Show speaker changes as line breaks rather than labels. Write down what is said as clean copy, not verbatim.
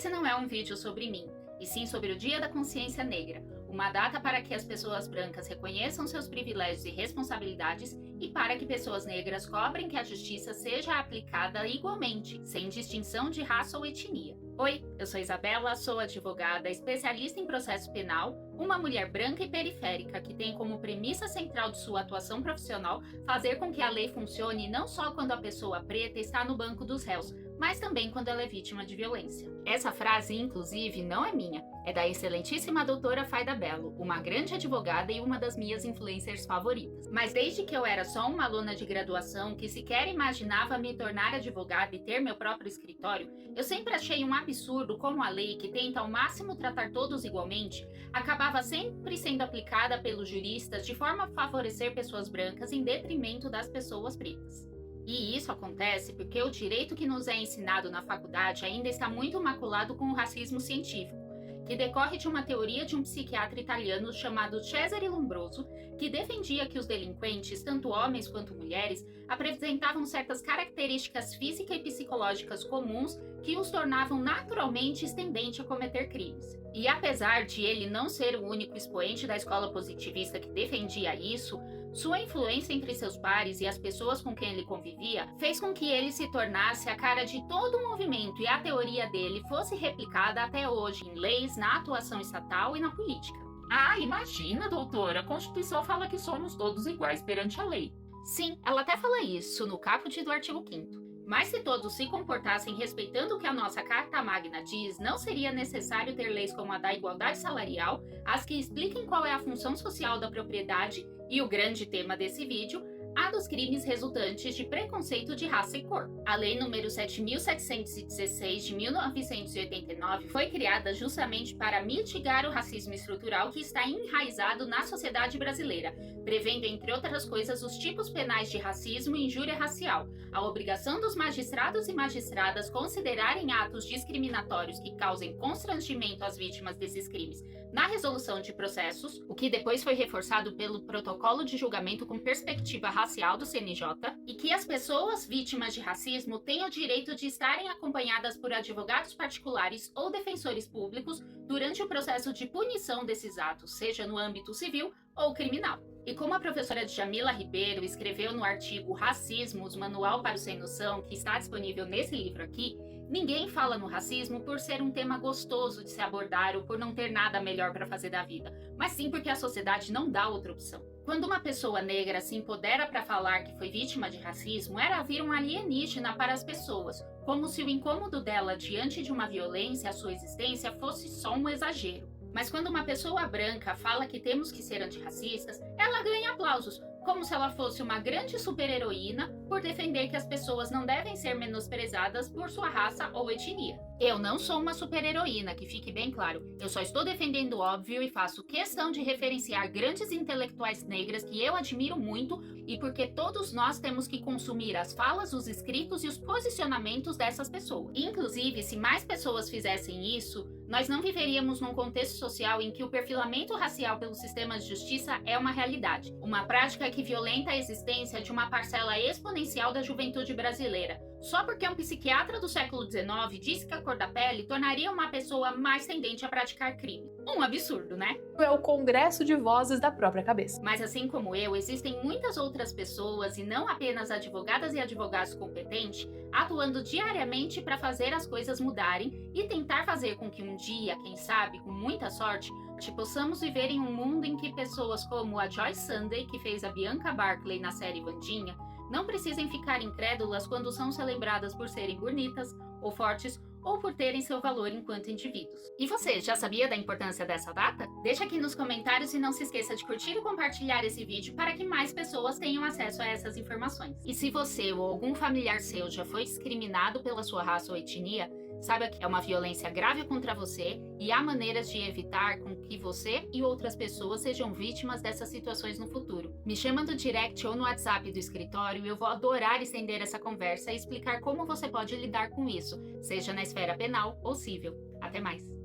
Esse não é um vídeo sobre mim, e sim sobre o Dia da Consciência Negra, uma data para que as pessoas brancas reconheçam seus privilégios e responsabilidades e para que pessoas negras cobrem que a justiça seja aplicada igualmente, sem distinção de raça ou etnia. Oi, eu sou Isabela, sou advogada, especialista em processo penal, uma mulher branca e periférica que tem como premissa central de sua atuação profissional fazer com que a lei funcione não só quando a pessoa preta está no banco dos réus, mas também quando ela é vítima de violência. Essa frase, inclusive, não é minha, é da excelentíssima doutora Faida Bello, uma grande advogada e uma das minhas influencers favoritas. Mas desde que eu era só uma aluna de graduação que sequer imaginava me tornar advogada e ter meu próprio escritório, eu sempre achei um absurdo como a lei, que tenta ao máximo tratar todos igualmente, acabava sempre sendo aplicada pelos juristas de forma a favorecer pessoas brancas em detrimento das pessoas pretas. E isso acontece porque o direito que nos é ensinado na faculdade ainda está muito maculado com o racismo científico, que decorre de uma teoria de um psiquiatra italiano chamado Cesare Lombroso, que defendia que os delinquentes, tanto homens quanto mulheres, apresentavam certas características físicas e psicológicas comuns que os tornavam naturalmente tendentes a cometer crimes. E apesar de ele não ser o único expoente da escola positivista que defendia isso, sua influência entre seus pares e as pessoas com quem ele convivia fez com que ele se tornasse a cara de todo o movimento e a teoria dele fosse replicada até hoje em leis, na atuação estatal e na política.
Ah, imagina, doutora, a Constituição fala que somos todos iguais perante a lei.
Sim, ela até fala isso no caput do artigo 5º. Mas se todos se comportassem respeitando o que a nossa Carta Magna diz, não seria necessário ter leis como a da igualdade salarial, as que expliquem qual é a função social da propriedade e o grande tema desse vídeo, a dos crimes resultantes de preconceito de raça e cor. A Lei nº 7.716 de 1989 foi criada justamente para mitigar o racismo estrutural que está enraizado na sociedade brasileira, prevendo, entre outras coisas, os tipos penais de racismo e injúria racial, a obrigação dos magistrados e magistradas considerarem atos discriminatórios que causem constrangimento às vítimas desses crimes na resolução de processos, o que depois foi reforçado pelo Protocolo de Julgamento com Perspectiva Racial do CNJ, e que as pessoas vítimas de racismo têm o direito de estarem acompanhadas por advogados particulares ou defensores públicos durante o processo de punição desses atos, seja no âmbito civil ou criminal. E como a professora Djamila Ribeiro escreveu no artigo Racismos, Manual para o Sem Noção, que está disponível nesse livro aqui, ninguém fala no racismo por ser um tema gostoso de se abordar ou por não ter nada melhor para fazer da vida, mas sim porque a sociedade não dá outra opção. Quando uma pessoa negra se empodera para falar que foi vítima de racismo, era vir um alienígena para as pessoas, como se o incômodo dela diante de uma violência à sua existência fosse só um exagero. Mas quando uma pessoa branca fala que temos que ser antirracistas, ela ganha aplausos, como se ela fosse uma grande super-heroína por defender que as pessoas não devem ser menosprezadas por sua raça ou etnia. Eu não sou uma super-heroína, que fique bem claro. Eu só estou defendendo o óbvio e faço questão de referenciar grandes intelectuais negras que eu admiro muito e porque todos nós temos que consumir as falas, os escritos e os posicionamentos dessas pessoas. Inclusive, se mais pessoas fizessem isso, nós não viveríamos num contexto social em que o perfilamento racial pelo sistema de justiça é uma realidade, uma prática que violenta a existência de uma parcela exponencial da juventude brasileira, só porque um psiquiatra do século XIX disse que a cor da pele tornaria uma pessoa mais tendente a praticar crime. Um absurdo, né?
É o congresso de vozes da própria cabeça.
Mas assim como eu, existem muitas outras pessoas, e não apenas advogadas e advogados competentes, atuando diariamente para fazer as coisas mudarem e tentar fazer com que um dia, quem sabe, com muita sorte, possamos viver em um mundo em que pessoas como a Joy Sunday, que fez a Bianca Barclay na série Wandinha, não precisem ficar incrédulas quando são celebradas por serem bonitas ou fortes ou por terem seu valor enquanto indivíduos. E você, já sabia da importância dessa data? Deixa aqui nos comentários e não se esqueça de curtir e compartilhar esse vídeo para que mais pessoas tenham acesso a essas informações. E se você ou algum familiar seu já foi discriminado pela sua raça ou etnia, saiba que é uma violência grave contra você e há maneiras de evitar com que você e outras pessoas sejam vítimas dessas situações no futuro. Me chama no direct ou no WhatsApp do escritório e eu vou adorar estender essa conversa e explicar como você pode lidar com isso, seja na esfera penal ou civil. Até mais!